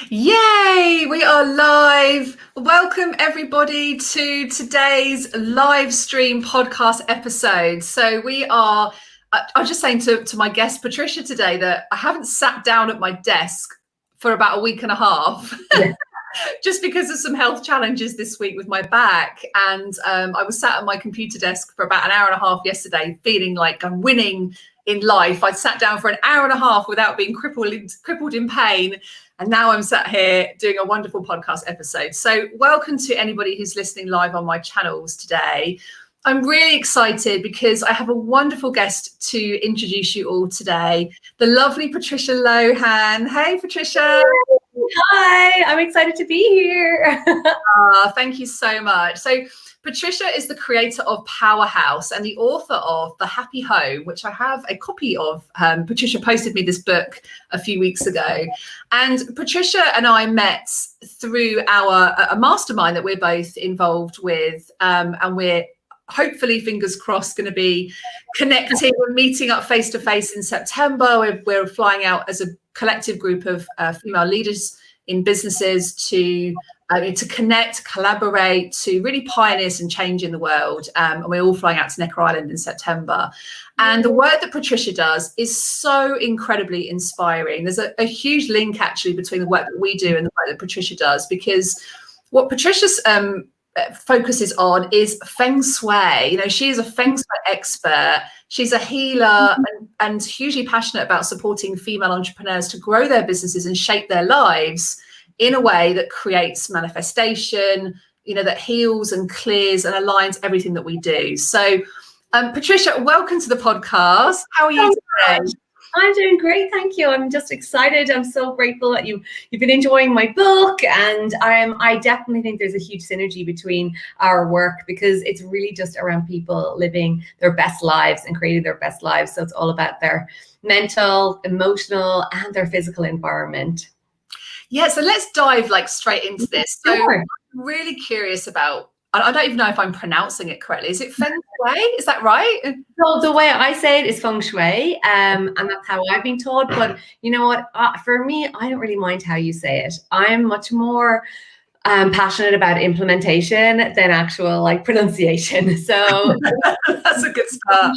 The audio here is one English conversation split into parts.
Yay! We are live. Welcome everybody to today's live stream podcast episode. So I was just saying to my guest Patricia today that I haven't sat down at my desk for about a week and a half. Yeah. Just because of some health challenges this week with my back. And I was sat at my computer desk for about an hour and a half yesterday, feeling like I'm winning in life. I'd sat down for an hour and a half without being crippled in pain. And now I'm sat here doing a wonderful podcast episode. So welcome to anybody who's listening live on my channels today. I'm really excited because I have a wonderful guest to introduce you all today, the lovely Patricia Lohan. Hey, Patricia. Hi, I'm excited to be here. Thank you so much. So Patricia is the creator of Powerhouse and the author of The Happy Home, which I have a copy of. Patricia posted me this book a few weeks ago. And Patricia and I met through a mastermind that we're both involved with. And we're hopefully, fingers crossed, going to be connecting and meeting up face to face in September. We're flying out as a collective group of female leaders in businesses to connect, collaborate, to really pioneer some change in the world. And we're all flying out to Necker Island in September. And the work that Patricia does is so incredibly inspiring. There's a huge link actually between the work that we do and the work that Patricia does, because what Patricia's focuses on is Feng Shui. You know, she is a Feng Shui expert. She's a healer and hugely passionate about supporting female entrepreneurs to grow their businesses and shape their lives in a way that creates manifestation, you know, that heals and clears and aligns everything that we do. So, Patricia, welcome to the podcast. How are you today? I'm doing great, thank you. I'm just excited. I'm so grateful that you've been enjoying my book, and I definitely think there's a huge synergy between our work, because it's really just around people living their best lives and creating their best lives. So it's all about their mental, emotional, and their physical environment. Yeah, so let's dive straight into this. So Sure. I'm really curious about, I don't even know if I'm pronouncing it correctly. Is it Feng Shui? Is that right? So the way I say it is Feng Shui, and that's how I've been taught. But you know what? For me, I don't really mind how you say it. I'm much more passionate about implementation than actual pronunciation. So that's a good start.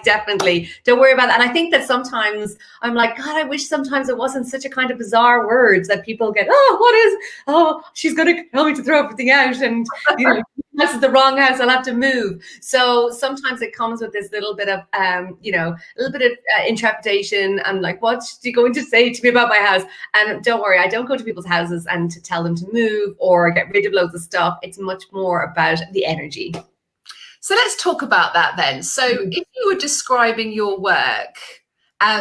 Definitely don't worry about that. And I think that sometimes I'm like, God, I wish sometimes it wasn't such a kind of bizarre words that people get, she's going to tell me to throw everything out, and this is the wrong house, I'll have to move. So sometimes it comes with this little bit of intrepidation. I'm like, what's she going to say to me about my house? And don't worry, I don't go to people's houses and to tell them to move or get rid of loads of stuff. It's much more about the energy. So let's talk about that then. So if you were describing your work,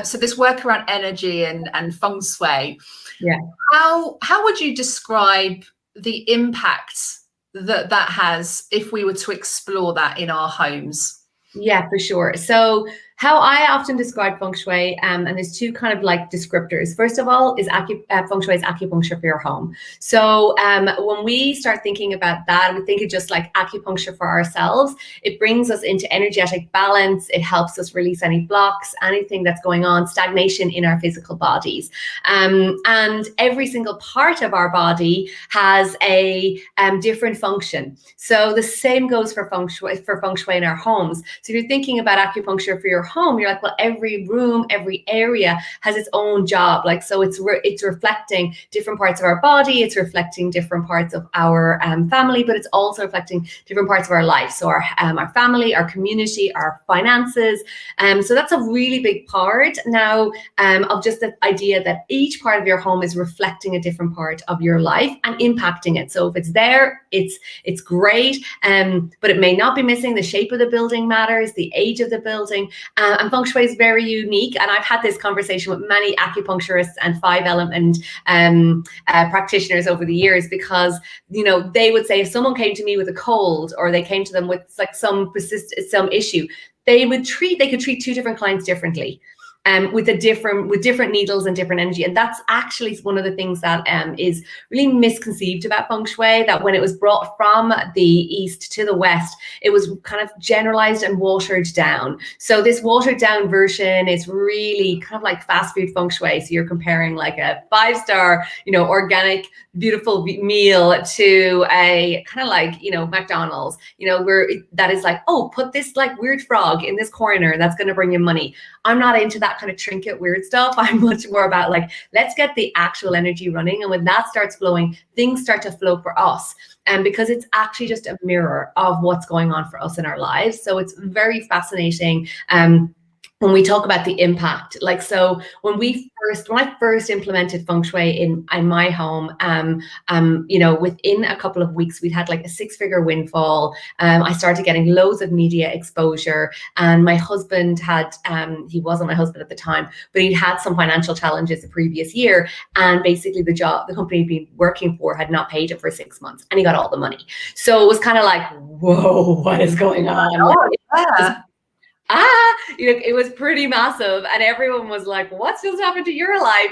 so this work around energy and Feng Shui, how would you describe the impact that has if we were to explore that in our homes? Yeah, for sure. So how I often describe Feng Shui, and there's two kind of descriptors. First of all, is Feng Shui is acupuncture for your home. So when we start thinking about that, we think of just like acupuncture for ourselves. It brings us into energetic balance. It helps us release any blocks, anything that's going on, stagnation in our physical bodies. And every single part of our body has a different function. So the same goes for Feng Shui in our homes. So if you're thinking about acupuncture for your home, you're like, well, every room, every area has its own job. So it's reflecting different parts of our body. It's reflecting different parts of our family, but it's also reflecting different parts of our life. So our family, our community, our finances. So that's a really big part now of just the idea that each part of your home is reflecting a different part of your life and impacting it. So if it's there, it's great, but it may not be missing. The shape of the building matters, the age of the building. And Feng Shui is very unique. And I've had this conversation with many acupuncturists and 5-element practitioners over the years, because, they would say if someone came to me with a cold, or they came to them with some issue, they could treat two different clients differently. with different needles and different energy. And that's actually one of the things that is really misconceived about Feng Shui, that when it was brought from the East to the West, it was kind of generalized and watered down. So this watered down version is really kind of like fast food Feng Shui. So you're comparing like a 5-star, organic, beautiful meal to a kind of like, McDonald's, where that is like, oh, put this like weird frog in this corner, that's going to bring you money. I'm not into that kind of trinket weird stuff. I'm much more about like, let's get the actual energy running. And when that starts flowing, things start to flow for us. And because it's actually just a mirror of what's going on for us in our lives. So it's very fascinating. When we talk about the impact, like, so when I first implemented Feng Shui in my home, within a couple of weeks, we'd had like a 6-figure windfall. I started getting loads of media exposure, and my husband had, he wasn't my husband at the time, but he'd had some financial challenges the previous year. And basically the company he'd been working for had not paid him for 6 months, and he got all the money. So it was kind of like, whoa, what is going on? Oh, yeah. It was pretty massive, and everyone was like, what's just happened to your life,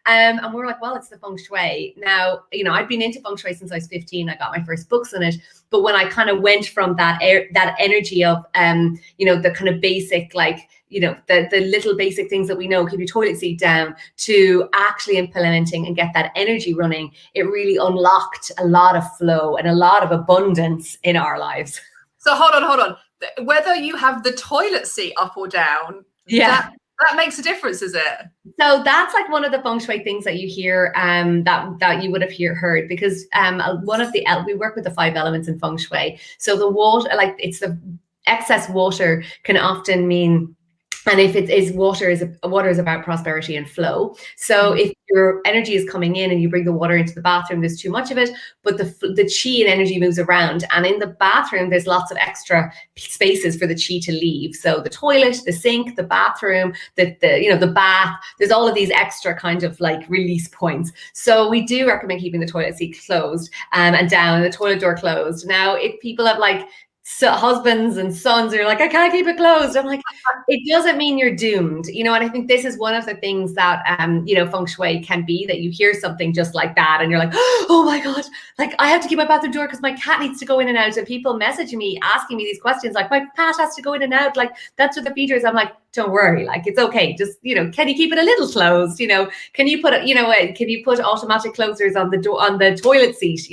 and we're like, well, it's the Feng Shui. Now, I'd been into Feng Shui since I was 15. I got my first books on it, but when I kind of went from that energy of the kind of basic, like, the little basic things that we know, keep your toilet seat down, to actually implementing and get that energy running, it really unlocked a lot of flow and a lot of abundance in our lives. So hold on. Whether you have the toilet seat up or down, that makes a difference, is it? So that's like one of the Feng Shui things that you hear, that you would have heard, because we work with the 5 elements in Feng Shui. So the water, like, it's the excess water can often mean, and if it is water is about prosperity and flow. So if your energy is coming in and you bring the water into the bathroom, there's too much of it, but the chi and energy moves around. And in the bathroom, there's lots of extra spaces for the chi to leave. So the toilet, the sink, the bathroom, the bath, there's all of these extra kind of like release points. So we do recommend keeping the toilet seat closed and down, the toilet door closed. Now, if people have like husbands and sons are like, I can't keep it closed, I'm like, it doesn't mean you're doomed, and I think this is one of the things that Feng Shui can be, that you hear something just like that and you're like, oh my god, like, I have to keep my bathroom door because my cat needs to go in and out, and people messaging me asking me these questions like, my cat has to go in and out, like, that's what the feature is. I'm like, don't worry, like, it's okay, just can you keep it a little closed, can you put can you put automatic closers on the door, on the toilet seat,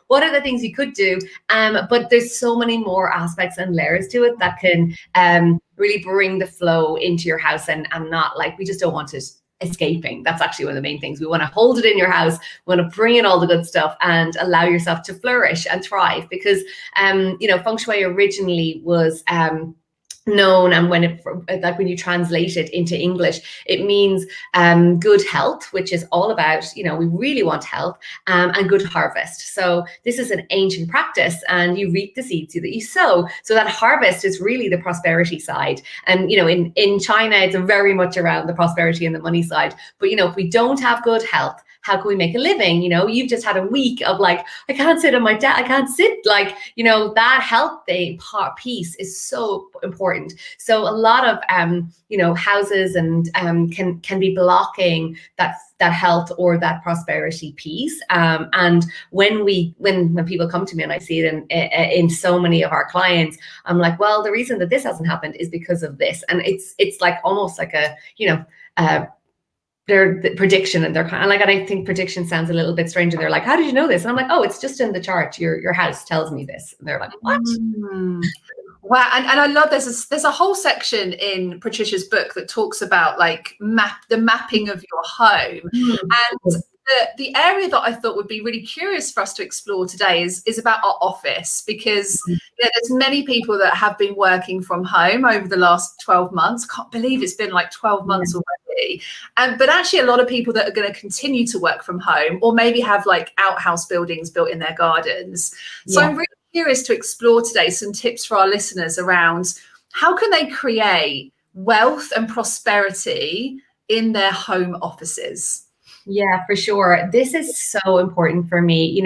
what are the things you could do, but there's so many more aspects and layers to it that can really bring the flow into your house, and not like, we just don't want it escaping. That's actually one of the main things. We want to hold it in your house, we want to bring in all the good stuff and allow yourself to flourish and thrive, because Feng Shui originally was known, and when you translate it into English, it means good health, which is all about, we really want health, and good harvest. So this is an ancient practice, and you reap the seeds that you sow. So that harvest is really the prosperity side. And in China, it's very much around the prosperity and the money side. But if we don't have good health, how can we make a living? You've just had a week of like, I can't sit on my desk, I can't sit, like, that health piece is so important. So a lot of houses and can be blocking that health or that prosperity piece. And when people come to me, and I see it in so many of our clients, I'm like, well, the reason that this hasn't happened is because of this. And it's like almost like their prediction, and they're kind of like, and I think prediction sounds a little bit strange, and they're like, how did you know this? And I'm like, oh, it's just in the chart, your house tells me this. And they're like, what? Wow. And I love there's a whole section in Patricia's book that talks about like the mapping of your home. And the area that I thought would be really curious for us to explore today is about our office, because there's many people that have been working from home over the last 12 months. Can't believe it's been like 12 months already. But actually a lot of people that are going to continue to work from home, or maybe have like outhouse buildings built in their gardens. So I'm really curious to explore today some tips for our listeners around how can they create wealth and prosperity in their home offices. Yeah, for sure. This is so important for me.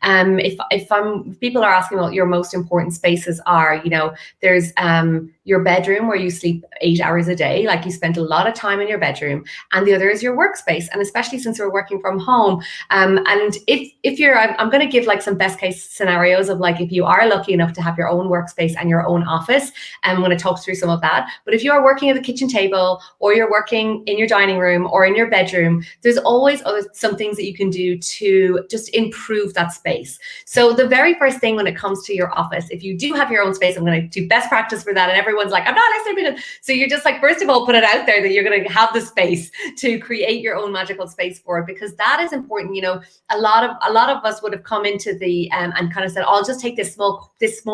If people are asking what your most important spaces are, there's your bedroom where you sleep 8 hours a day, like you spent a lot of time in your bedroom, and the other is your workspace. And especially since we're working from home, and if you're, I'm going to give like some best case scenarios of like if you are lucky enough to have your own workspace and your own office, I'm going to talk through some of that. But if you are working at the kitchen table, or you're working in your dining room or in your bedroom, there's always some things that you can do to just improve that space. So the very first thing when it comes to your office, if you do have your own space, I'm going to do best practice for that. And everyone's like, I'm not listening. So you're just like, first of all, put it out there that you're going to have the space to create your own magical space for it, because that is important. You know, a lot of us would have come into the and kind of said, I'll just take this small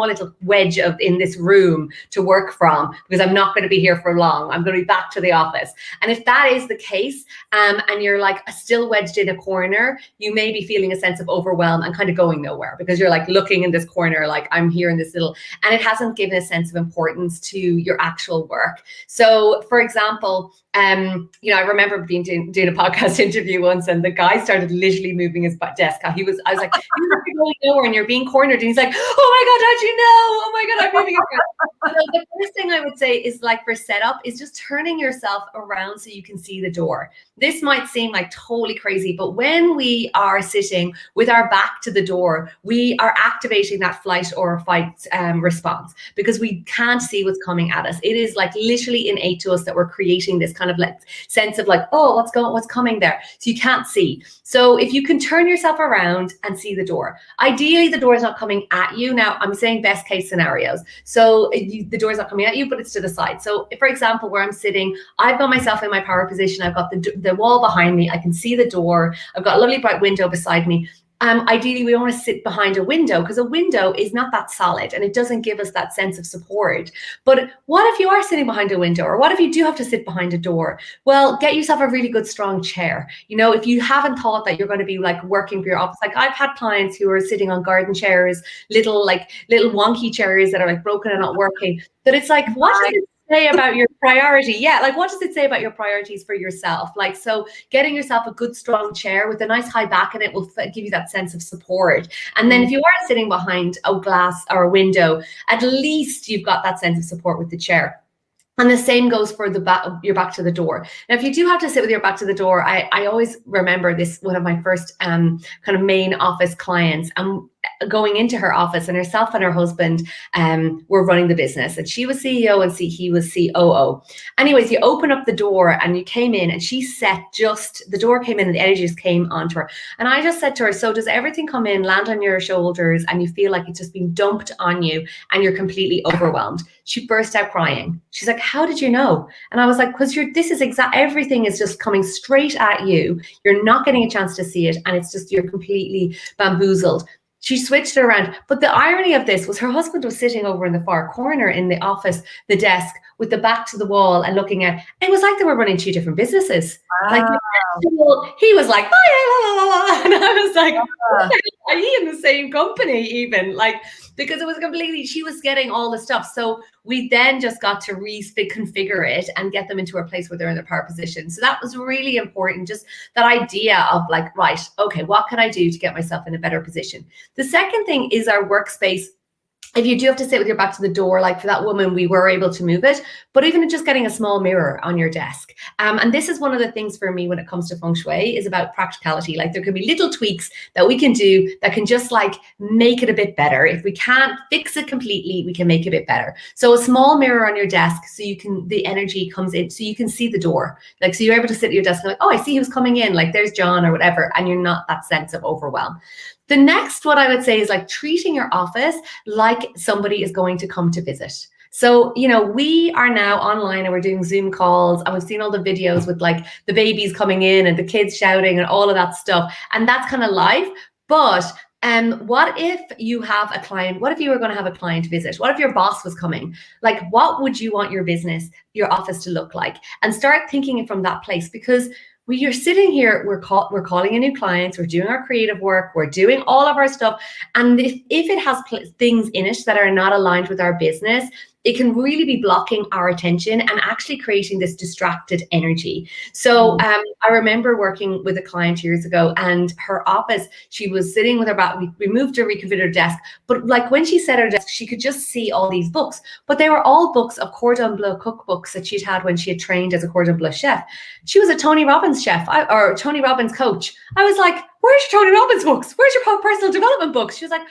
little wedge of in this room to work from, because I'm not going to be here for long. I'm going to be back to the office. And if that is the case, and you're like still wedged in a corner, you may be feeling a sense of overwhelm and kind of going nowhere, because you're like looking in this corner, like I'm here in this little, and it hasn't given a sense of importance to your actual work. So for example, you know, I remember doing a podcast interview once, and the guy started literally moving his desk. I was like, you're going nowhere and you're being cornered. And he's like, oh my God, how'd you know? Oh my God, I'm moving it. So the first thing I would say is like for setup is just turning yourself around so you can see the door. This might seem like totally crazy, but when we are sitting with our back to the door, we are activating that flight or fight response, because we can't see what's coming at us. It is like literally innate to us that we're creating this kind of like sense of like, oh, what's coming there? So you can't see. So if you can turn yourself around and see the door, ideally the door is not coming at you. Now I'm saying best case scenarios. So the door is not coming at you, but it's to the side. So if, for example, where I'm sitting, I've got myself in my power position. I've got the wall behind me. I can see the door. I've got a lovely bright window beside me. Ideally, we don't want to sit behind a window, because a window is not that solid and it doesn't give us that sense of support. But what if you are sitting behind a window, or what if you do have to sit behind a door? Well, get yourself a really good strong chair. You know, if you haven't thought that you're going to be like working for your office, like I've had clients who are sitting on garden chairs, little wonky chairs that are like broken and not working, that it's like, what does it say about your priority? Yeah, like what does it say about your priorities for yourself? Like, so getting yourself a good strong chair with a nice high back in it will give you that sense of support. And then if you are sitting behind a glass or a window, at least you've got that sense of support with the chair. And the same goes for your back to the door. Now, if you do have to sit with your back to the door, I always remember this, one of my first kind of main office clients, going into her office, and herself and her husband were running the business, and she was CEO and he was COO. Anyways, you open up the door and you came in, and she the door came in and the energy just came onto her. And I just said to her, so does everything come in, land on your shoulders, and you feel like it's just been dumped on you and you're completely overwhelmed? She burst out crying. She's like, how did you know? And I was like, because everything is just coming straight at you. You're not getting a chance to see it, and it's just, you're completely bamboozled. She switched it around. But the irony of this was her husband was sitting over in the far corner in the office, the desk, with the back to the wall and looking at, it was like they were running two different businesses. Wow. Like he was like, oh, and I was like, are you in the same company even? Like, because it was completely, she was getting all the stuff. So we then just got to reconfigure it and get them into a place where they're in their power position. So that was really important. Just that idea of like, right, okay, what can I do to get myself in a better position? The second thing is our workspace. If you do have to sit with your back to the door, like for that woman, we were able to move it, but even just getting a small mirror on your desk. And this is one of the things for me when it comes to Feng Shui is about practicality. Like there could be little tweaks that we can do that can just like make it a bit better. If we can't fix it completely, we can make it a bit better. So a small mirror on your desk, so the energy comes in, so you can see the door. Like, so you're able to sit at your desk and like, oh, I see who's coming in, like there's John or whatever, and you're not that sense of overwhelm. The next, what I would say is like treating your office like somebody is going to come to visit. So, you know, we are now online and we're doing Zoom calls, and we've seen all the videos with like the babies coming in and the kids shouting and all of that stuff. And that's kind of live. But what if you have a client? What if you were going to have a client visit? What if your boss was coming? Like, what would you want your business, your office to look like? And start thinking it from that place, because when you're sitting here, we're calling in new clients, we're doing our creative work, we're doing all of our stuff. And if it has things in it that are not aligned with our business, it can really be blocking our attention and actually creating this distracted energy. So I remember working with a client years ago, and her office, she was sitting with her back. We moved her, reconfigured her desk, but like when she sat at her desk, she could just see all these books, but they were all books of cordon bleu cookbooks that she'd had when she had trained as a cordon bleu chef. She was a Tony Robbins chef, or Tony Robbins coach. I was like, where's your Tony Robbins books? Where's your personal development books? She was like,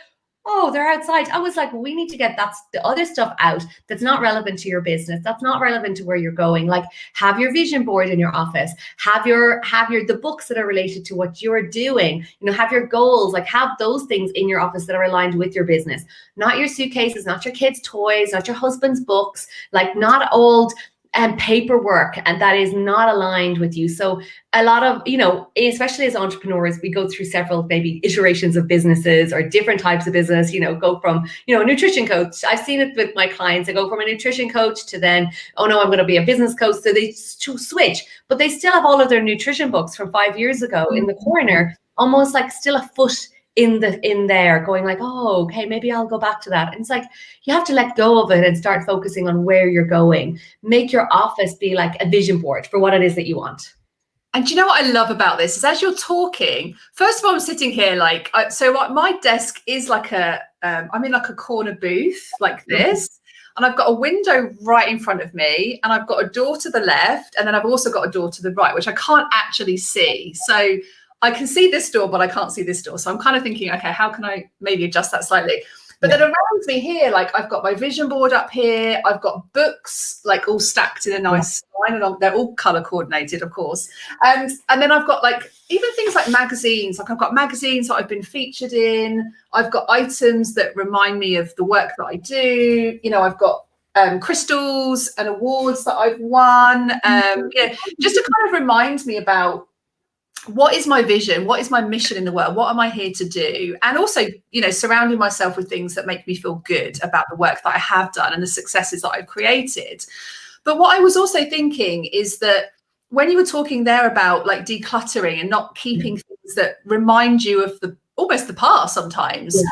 oh, they're outside. I was like, we need to get the other stuff out that's not relevant to your business, that's not relevant to where you're going. Like, have your vision board in your office, have the books that are related to what you're doing, have your goals, like have those things in your office that are aligned with your business, not your suitcases, not your kids' toys, not your husband's books, like not old and paperwork, and that is not aligned with you. So a lot of, especially as entrepreneurs, we go through several maybe iterations of businesses or different types of business, go from, a nutrition coach. I've seen it with my clients. I go from a nutrition coach to then, oh no, I'm going to be a business coach. So they switch, but they still have all of their nutrition books from 5 years ago in the corner, almost like still a foot in there, going like, oh, okay, maybe I'll go back to that. And it's like, you have to let go of it and start focusing on where you're going. Make your office be like a vision board for what it is that you want. And do you know what I love about this is, as you're talking, first of all, I'm sitting here like, my desk is like I'm in like a corner booth like this. And I've got a window right in front of me, and I've got a door to the left, and then I've also got a door to the right, which I can't actually see. So I can see this door, but I can't see this door. So I'm kind of thinking, okay, how can I maybe adjust that slightly? But then around me here, like I've got my vision board up here. I've got books like all stacked in a nice line, and they're all color coordinated, of course. And then I've got like even things like magazines. Like I've got magazines that I've been featured in. I've got items that remind me of the work that I do. I've got crystals and awards that I've won. Just to kind of remind me about what is my vision, what is my mission in the world, what am I here to do? And also, surrounding myself with things that make me feel good about the work that I have done and the successes that I've created. But what I was also thinking is that when you were talking there about like decluttering and not keeping things that remind you of almost the past sometimes,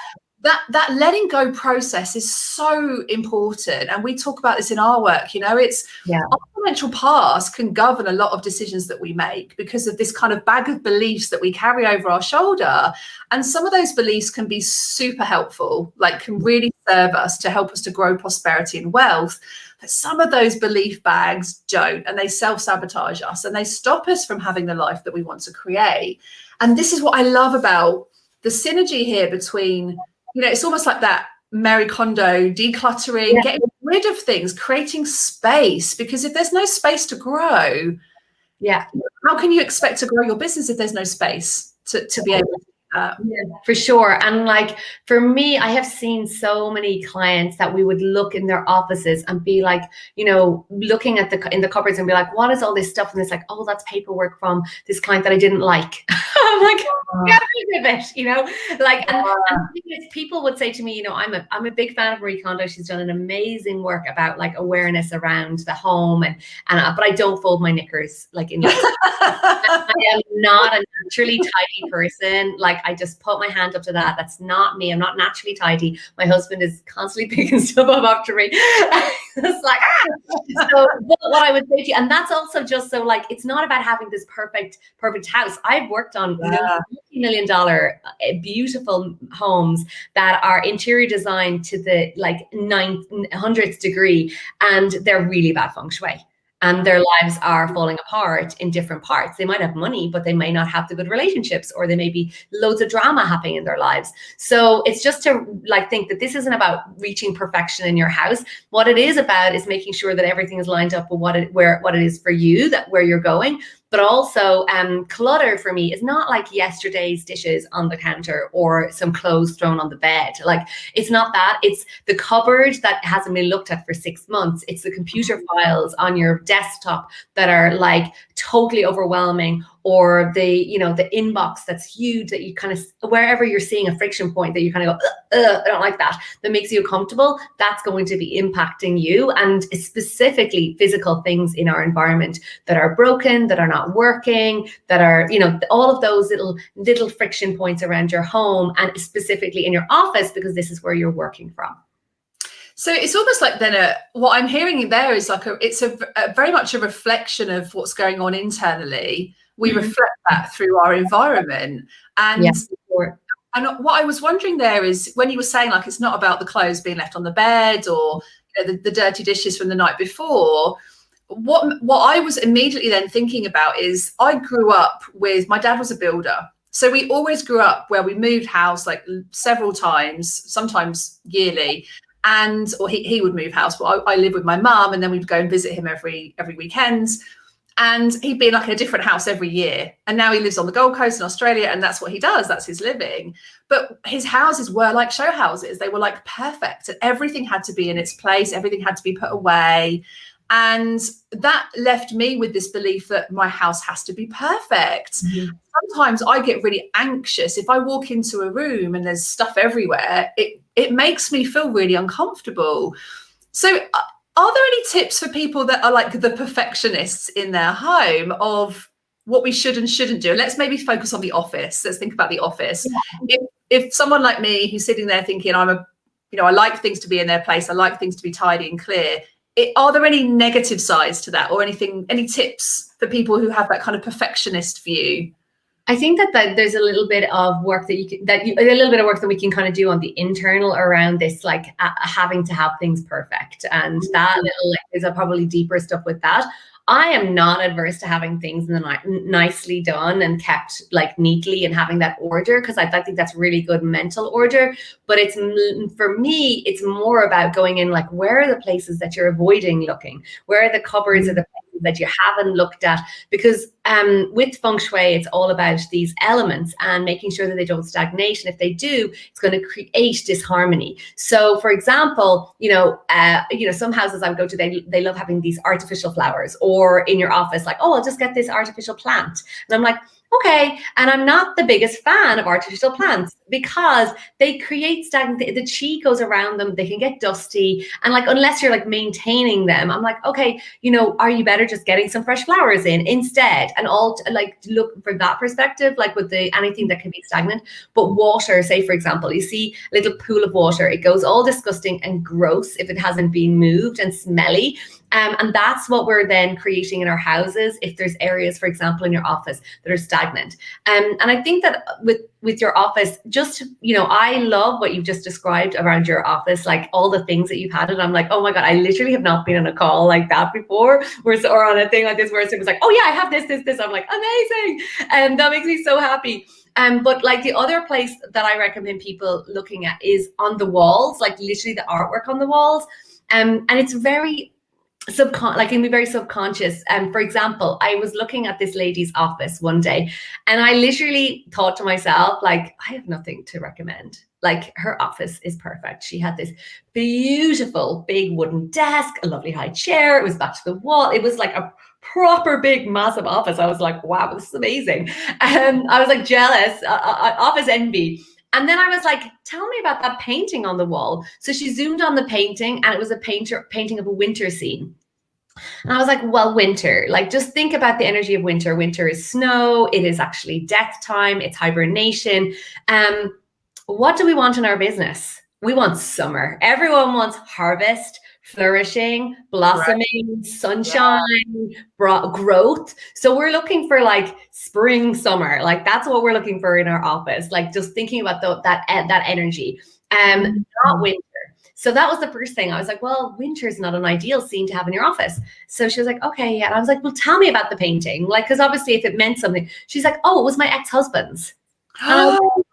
that letting go process is so important. And we talk about this in our work, our financial past can govern a lot of decisions that we make because of this kind of bag of beliefs that we carry over our shoulder. And some of those beliefs can be super helpful, like can really serve us to help us to grow prosperity and wealth. But some of those belief bags don't, and they self-sabotage us and they stop us from having the life that we want to create. And this is what I love about the synergy here between, it's almost like that Marie Kondo, decluttering, getting rid of things, creating space, because if there's no space to grow, how can you expect to grow your business if there's no space to be able to do that? Yeah, for sure. And like for me, I have seen so many clients that we would look in their offices and be like, looking at in the cupboards and be like, what is all this stuff? And it's like, oh, that's paperwork from this client that I didn't like. I'm like, get rid of it, like, and people would say to me, I'm a big fan of Marie Kondo. She's done an amazing work about like awareness around the home, but I don't fold my knickers like in. I am not a naturally tidy person. Like I just put my hand up to that. That's not me. I'm not naturally tidy. My husband is constantly picking stuff up after me. It's like, So what I would say to you, and that's also just so like, it's not about having this perfect house. I've worked on multi-million-dollar beautiful homes that are interior designed to the like 900th degree, and they're really bad feng shui. And their lives are falling apart in different parts. They might have money, but they may not have the good relationships, or there may be loads of drama happening in their lives. So it's just to like think that this isn't about reaching perfection in your house. What it is about is making sure that everything is lined up with what it is for you, that where you're going. But also clutter for me is not like yesterday's dishes on the counter or some clothes thrown on the bed. Like it's not that. It's the cupboard that hasn't been looked at for 6 months. It's the computer files on your desktop that are like totally overwhelming, or the inbox that's huge that you kind of, wherever you're seeing a friction point that you kind of go, I don't like that makes you uncomfortable, that's going to be impacting you. And specifically physical things in our environment that are broken, that are not working, that are, all of those little friction points around your home and specifically in your office, because this is where you're working from. So it's almost like then what I'm hearing there is like it's a very much a reflection of what's going on internally. We reflect that through our environment. And Yeah, sure. and what I was wondering there is when you were saying like it's not about the clothes being left on the bed or the dirty dishes from the night before. What I was immediately then thinking about is I grew up with, my dad was a builder. So we always grew up where we moved house like several times, sometimes yearly. And or he would move house, but I live with my mum, and then we'd go and visit him every weekend. And he'd be like in a different house every year. And now he lives on the Gold Coast in Australia, and that's what he does. That's his living. But his houses were like show houses. They were like perfect. And everything had to be in its place. Everything had to be put away. And that left me with this belief that my house has to be perfect. Mm-hmm. Sometimes I get really anxious. If I walk into a room and there's stuff everywhere, it makes me feel really uncomfortable. So are there any tips for people that are like the perfectionists in their home of what we should and shouldn't do? Let's maybe focus on the office. Let's think about the office. Yeah. If someone like me who's sitting there thinking I like things to be in their place, I like things to be tidy and clear. Are there any negative sides to that, or any tips for people who have that kind of perfectionist view? I think that there's a little bit of work a little bit of work that we can kind of do on the internal around this, like having to have things perfect, and that little is a probably deeper stuff with that. I am not adverse to having things nicely done and kept like neatly and having that order, because I think that's really good mental order. But for me, it's more about going in like, where are the places that you're avoiding looking? Where are the cupboards or the places that you haven't looked at? Because with Feng Shui, it's all about these elements and making sure that they don't stagnate. And if they do, it's going to create disharmony. So, for example, some houses I would go to, they love having these artificial flowers, or in your office, like, oh, I'll just get this artificial plant. And I'm like, okay. And I'm not the biggest fan of artificial plants because they create stagnant, the chi goes around them, they can get dusty. And like, unless you're like maintaining them, I'm like, okay, are you better just getting some fresh flowers in instead? And all like look from that perspective, like with anything that can be stagnant. But water, say for example, you see a little pool of water, it goes all disgusting and gross if it hasn't been moved, and smelly. And that's what we're then creating in our houses if there's areas, for example, in your office that are stagnant. And I think that with your office, just, I love what you've just described around your office, like all the things that you've had. And I'm like, oh my God, I literally have not been on a call like that before, or on a thing like this where it was like, oh yeah, I have this. I'm like, amazing. And that makes me so happy. But like the other place that I recommend people looking at is on the walls, like literally the artwork on the walls. And it's very can be very subconscious. For example, I was looking at this lady's office one day, and I literally thought to myself, like, I have nothing to recommend. Like, her office is perfect. She had this beautiful big wooden desk, a lovely high chair. It was back to the wall. It was like a proper big massive office. I was like, wow, this is amazing. And I was like jealous, office envy. And then I was like, tell me about that painting on the wall. So she zoomed on the painting, and it was a painting of a winter scene. And I was like, well, winter, like just think about the energy of winter. Winter is snow. It is actually death time. It's hibernation. What do we want in our business? We want summer. Everyone wants harvest, flourishing, blossoming, right. Sunshine, growth. So we're looking for like spring, summer. Like that's what we're looking for in our office. Like just thinking about that energy, not winter. So that was the first thing. I was like, well, winter is not an ideal scene to have in your office. So she was like, okay, yeah. And I was like, well, tell me about the painting. Like, because obviously if it meant something, she's like, oh, it was my ex-husband's. Oh,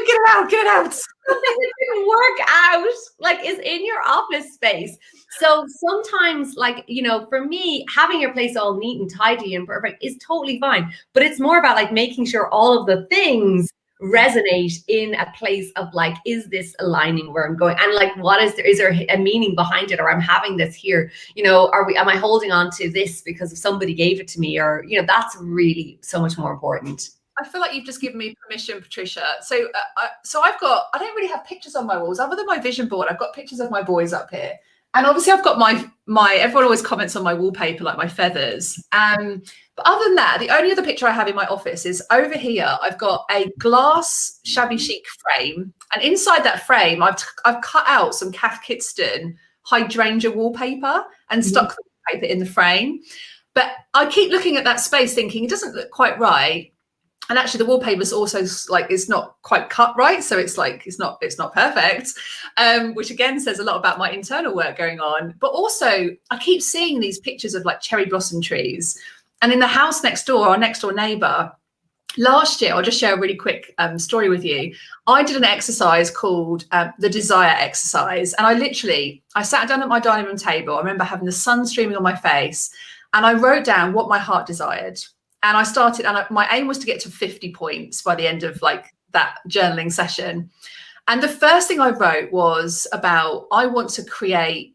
get it out. Something that didn't work out, like, is in your office space. So sometimes, like, for me, having your place all neat and tidy and perfect is totally fine. But it's more about like making sure all of the things resonate in a place of like, is this aligning where I'm going? And like, is there a meaning behind it? Or I'm having this here, am I holding on to this because somebody gave it to me? Or, that's really so much more important. I feel like you've just given me permission, Patricia. So I don't really have pictures on my walls other than my vision board. I've got pictures of my boys up here. And obviously I've got my everyone always comments on my wallpaper, like my feathers. But other than that, the only other picture I have in my office is over here. I've got a glass shabby chic frame, and inside that frame, I've cut out some Cath Kidston hydrangea wallpaper and stuck the wallpaper in the frame. But I keep looking at that space thinking it doesn't look quite right. And actually the wallpaper is also like, it's not quite cut right. So it's like, it's not perfect, which again says a lot about my internal work going on. But also I keep seeing these pictures of like cherry blossom trees. And in the house next door, our next door neighbor, last year, I'll just share a really quick story with you. I did an exercise called the desire exercise. And I sat down at my dining room table. I remember having the sun streaming on my face, and I wrote down what my heart desired. And I started, and my aim was to get to 50 points by the end of like that journaling session. And the first thing I wrote was about, I want to create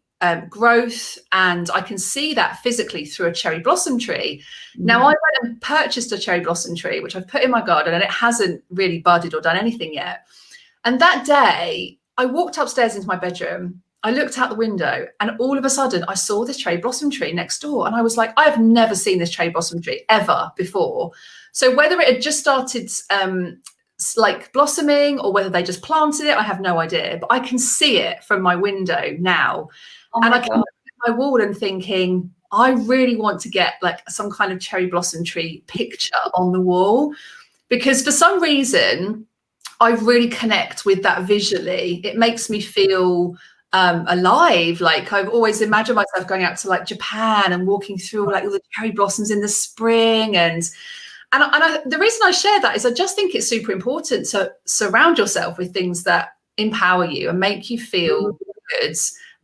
growth, and I can see that physically through a cherry blossom tree. Now I went and purchased a cherry blossom tree, which I've put in my garden, and it hasn't really budded or done anything yet. And that day I walked upstairs into my bedroom, I looked out the window, and all of a sudden I saw this cherry blossom tree next door. And I was like, I have never seen this cherry blossom tree ever before. So whether it had just started like blossoming or whether they just planted it, I have no idea, but I can see it from my window now. And I can look at my wall and thinking, I really want to get like some kind of cherry blossom tree picture on the wall, because for some reason I really connect with that visually. It makes me feel alive. Like I've always imagined myself going out to like Japan and walking through like all the cherry blossoms in the spring. And the reason I share that is I just think it's super important to surround yourself with things that empower you and make you feel good.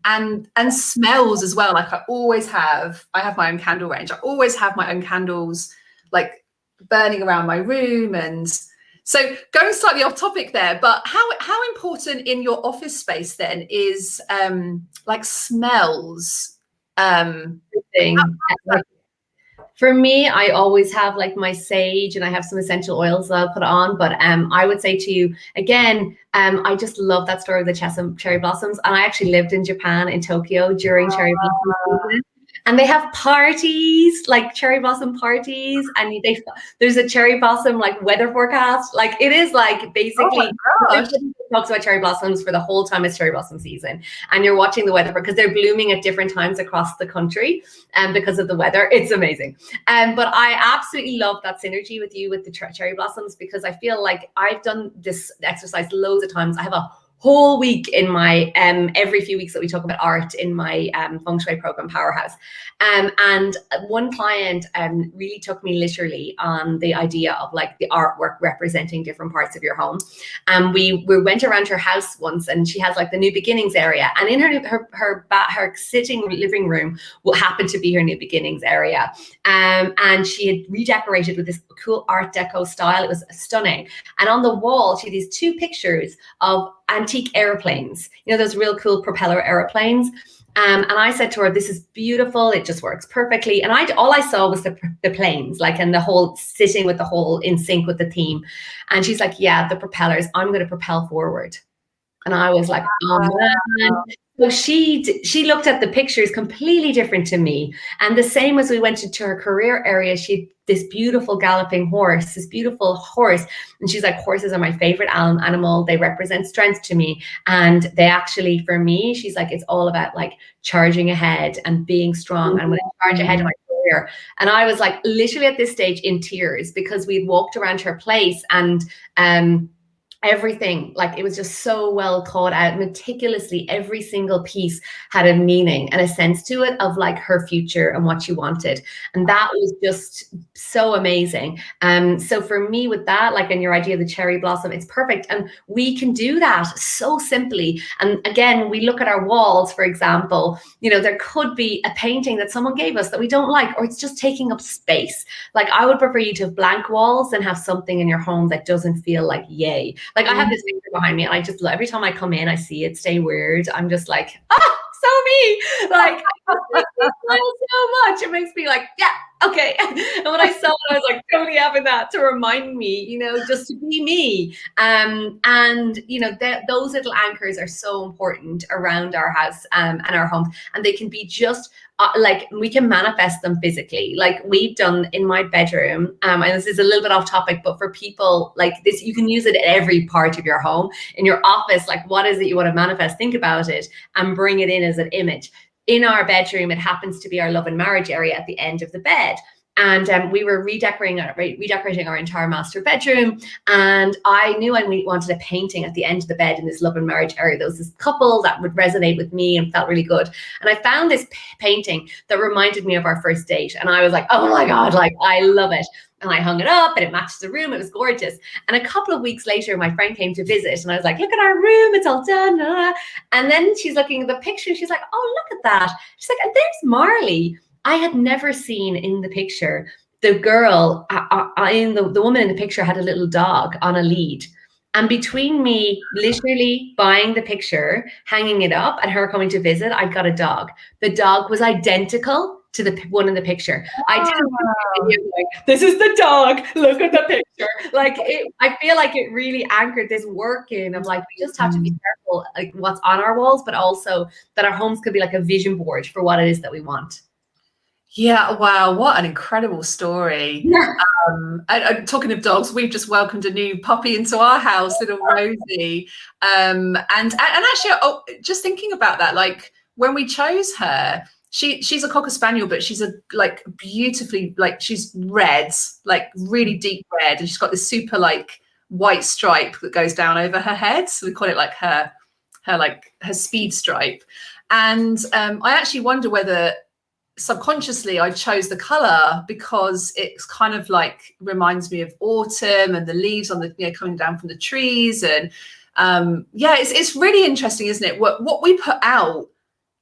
And smells as well. Like I have my own candle range. I always have my own candles like burning around my room. And so going slightly off topic there, but how important in your office space then is like smells? For me, I always have like my sage, and I have some essential oils that I'll put on. But I would say to you again, I just love that story of the cherry blossoms. And I actually lived in Japan, in Tokyo, during cherry blossom season. And they have parties, like cherry blossom parties, and there's a cherry blossom like weather forecast. Like it is like basically talks about cherry blossoms for the whole time it's cherry blossom season, and you're watching the weather because they're blooming at different times across the country, and because of the weather, it's amazing. But I absolutely love that synergy with you with the cherry blossoms, because I feel like I've done this exercise loads of times. I have a whole week in my every few weeks that we talk about art in my Feng Shui program, Powerhouse. And one client really took me literally on the idea of like the artwork representing different parts of your home. And we went around her house once, and she has like the new beginnings area, and in her sitting living room will happen to be her new beginnings area. And she had redecorated with this cool art deco style. It was stunning. And on the wall, she had these two pictures of antique airplanes, you know, those real cool propeller airplanes. And I said to her, this is beautiful. It just works perfectly. And all I saw was the planes, like, and the whole sitting with the whole in sync with the theme. And she's like, yeah, the propellers, I'm going to propel forward. And I was like, oh man. So she looked at the pictures completely different to me. And the same as we went into her career area, she had this beautiful galloping horse, And she's like, horses are my favorite animal. They represent strength to me. And they actually, for me, she's like, it's all about like charging ahead and being strong. And when I charge ahead in my career. And I was like, literally at this stage in tears, because we'd walked around her place, and everything, like, it was just so well thought out meticulously. Every single piece had a meaning and a sense to it of like her future and what she wanted. And that was just so amazing. So for me with that, like, in your idea of the cherry blossom, it's perfect. And we can do that so simply. And again, when we look at our walls, for example, you know, there could be a painting that someone gave us that we don't like, or it's just taking up space. Like, I would prefer you to have blank walls than have something in your home that doesn't feel like yay. Like, I have this picture behind me, and I just, every time I come in, I see it stay weird. I'm just like, so me. Like, it makes me smile so much. It makes me like, yeah, okay. And when I saw it, I was like totally having that to remind me, just to be me. And those little anchors are so important around our house and our homes, and they can be just like, we can manifest them physically. Like we've done in my bedroom, and this is a little bit off topic, but for people like this, you can use it in every part of your home. In your office, like what is it you want to manifest? Think about it and bring it in as an image. In our bedroom, it happens to be our love and marriage area at the end of the bed. And we were redecorating our entire master bedroom. And I knew I wanted a painting at the end of the bed in this love and marriage area. There was this couple that would resonate with me and felt really good. And I found this painting that reminded me of our first date. And I was like, oh my God, like I love it. And I hung it up and it matched the room. It was gorgeous. And a couple of weeks later, my friend came to visit and I was like, look at our room. It's all done. And then she's looking at the picture. And she's like, oh, look at that. She's like, and there's Marley. I had never seen in the picture, the girl, the woman in the picture had a little dog on a lead. And between me literally buying the picture, hanging it up, and her coming to visit, I got a dog. The dog was identical to the one in the picture. I didn't like, this is the dog. Look at the picture. I feel like it really anchored this work in of like, we just have to be careful like what's on our walls, but also that our homes could be like a vision board for what it is that we want. Yeah, wow, what an incredible story. Yeah. And talking of dogs, we've just welcomed a new puppy into our house, little Rosie. And actually, just thinking about that, like when we chose her, she's a Cocker Spaniel, but she's a like beautifully, like she's red, like really deep red, and she's got this super like white stripe that goes down over her head. So we call it like her speed stripe. And I actually wonder whether subconsciously I chose the color because it's kind of like reminds me of autumn and the leaves on the coming down from the trees. And it's really interesting, isn't it, what we put out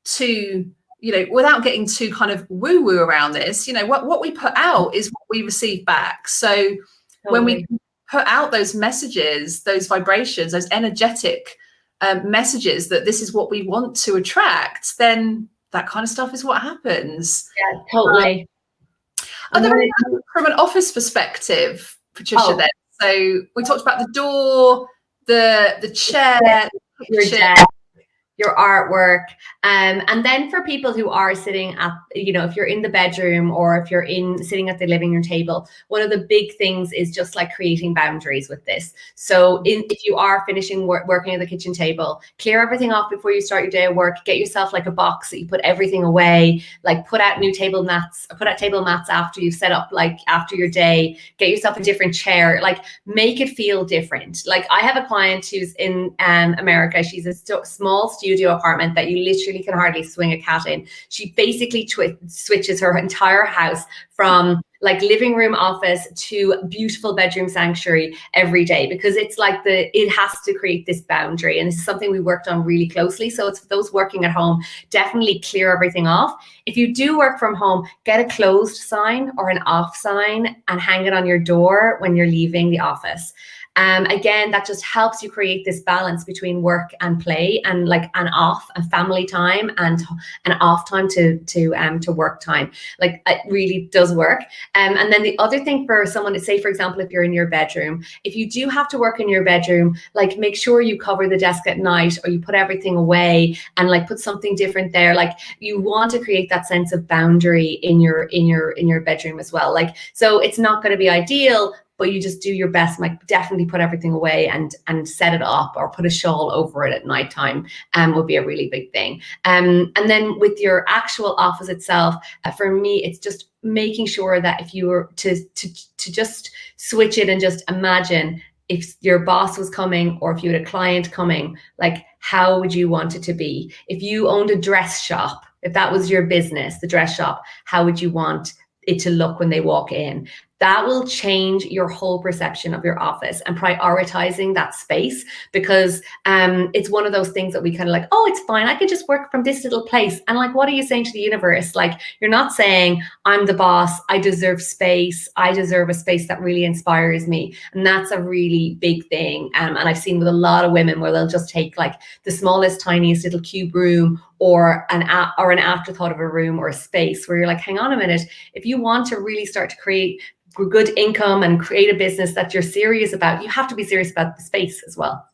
to without getting too kind of woo woo around this, what we put out is what we receive back. So when we put out those messages, those vibrations, those energetic messages that this is what we want to attract, then that kind of stuff is what happens. Yeah, totally. From an office perspective, Patricia, then, so we talked about the door, the chair, your desk, your artwork, and then for people who are sitting at, if you're in the bedroom or if you're sitting at the living room table, one of the big things is just like creating boundaries with this. So if you are finishing working at the kitchen table, clear everything off before you start your day of work. Get yourself like a box that you put everything away, like put out table mats after you've set up, like after your day. Get yourself a different chair, like make it feel different. Like I have a client who's in America. She's a small studio apartment that you literally can hardly swing a cat in. She basically switches her entire house from like living room office to beautiful bedroom sanctuary every day, because it's like it has to create this boundary. And this is something we worked on really closely. So it's for those working at home, definitely clear everything off. If you do work from home, get a closed sign or an off sign and hang it on your door when you're leaving the office. Again, that just helps you create this balance between work and play, and like an off, a family time, and an off time to work time. Like it really does work. And then the other thing for someone to say, for example, if you're in your bedroom, if you do have to work in your bedroom, like make sure you cover the desk at night, or you put everything away and like put something different there. Like you want to create that sense of boundary in your bedroom as well. Like, so it's not going to be ideal, but you just do your best, like definitely put everything away and set it up, or put a shawl over it at nighttime would be a really big thing. And then with your actual office itself, for me, it's just making sure that if you were to just switch it and just imagine if your boss was coming, or if you had a client coming, like how would you want it to be? If you owned a dress shop, if that was your business, the dress shop, how would you want it to look when they walk in? That will change your whole perception of your office, and prioritizing that space, because it's one of those things that we kind of like, oh, it's fine, I could just work from this little place. And like, what are you saying to the universe? Like, you're not saying, I'm the boss, I deserve space, I deserve a space that really inspires me. And that's a really big thing. And I've seen with a lot of women where they'll just take like the smallest, tiniest little cube room, or an afterthought of a room or a space, where you're like, hang on a minute, if you want to really start to create good income and create a business that you're serious about, you have to be serious about the space as well.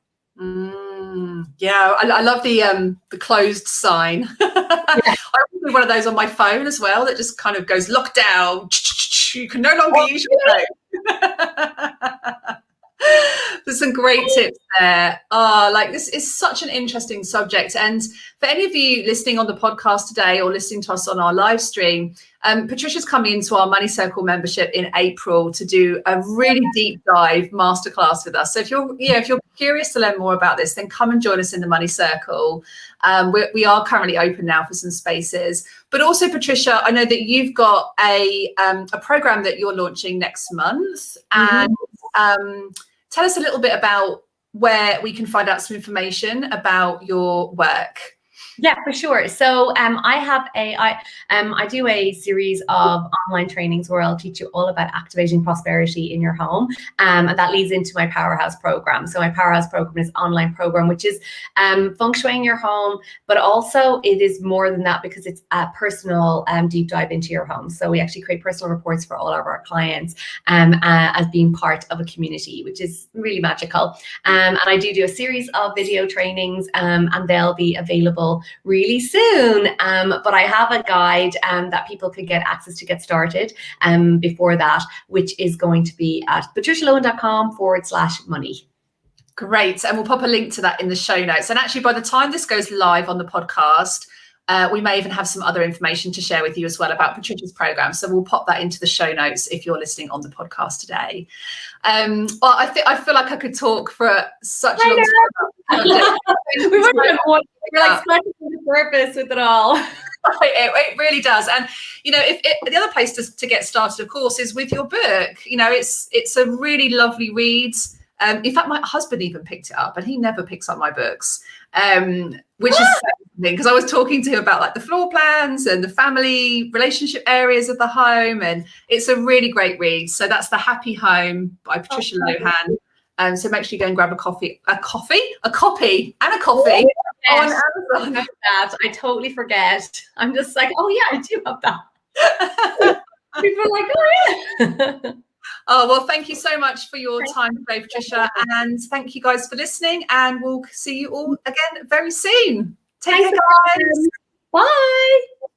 Yeah, I love the closed sign. Yeah. I have one of those on my phone as well that just kind of goes lockdown. You can no longer use your phone. There's some great tips there. Like, this is such an interesting subject. And for any of you listening on the podcast today or listening to us on our live stream, Patricia's coming into our Money Circle membership in April to do a really deep dive masterclass with us. So if you're curious to learn more about this, then come and join us in the Money Circle. We are currently open now for some spaces. But also, Patricia, I know that you've got a program that you're launching next month, and tell us a little bit about where we can find out some information about your work. Yeah, for sure. So I do a series of online trainings where I'll teach you all about activating prosperity in your home. And that leads into my Powerhouse program. So my Powerhouse program is an online program, which is feng shuiing your home, but also it is more than that because it's a personal deep dive into your home. So we actually create personal reports for all of our clients as being part of a community, which is really magical. And I do a series of video trainings and they'll be available really soon, but I have a guide that people can get access to get started before that, which is going to be at patricialohan.com/money. Great, and we'll pop a link to that in the show notes. And actually, by the time this goes live on the podcast, we may even have some other information to share with you as well about Patricia's program. So we'll pop that into the show notes if you're listening on the podcast today. Well, I feel like I could talk for such a long time. We're like scratching the surface with it all. It really does. And the other place to get started, of course, is with your book. It's a really lovely read. In fact, my husband even picked it up, and he never picks up my books, which is something, because I was talking to him about like the floor plans and the family relationship areas of the home, and it's a really great read. So that's The Happy Home by Patricia Lohan. So make sure you go and grab a copy on Amazon. I totally forget. I'm just like, oh yeah, I do have that. People are like, oh yeah. Oh, well, thank you so much for your time today, Patricia. And thank you guys for listening. And we'll see you all again very soon. Take care, guys. Bye.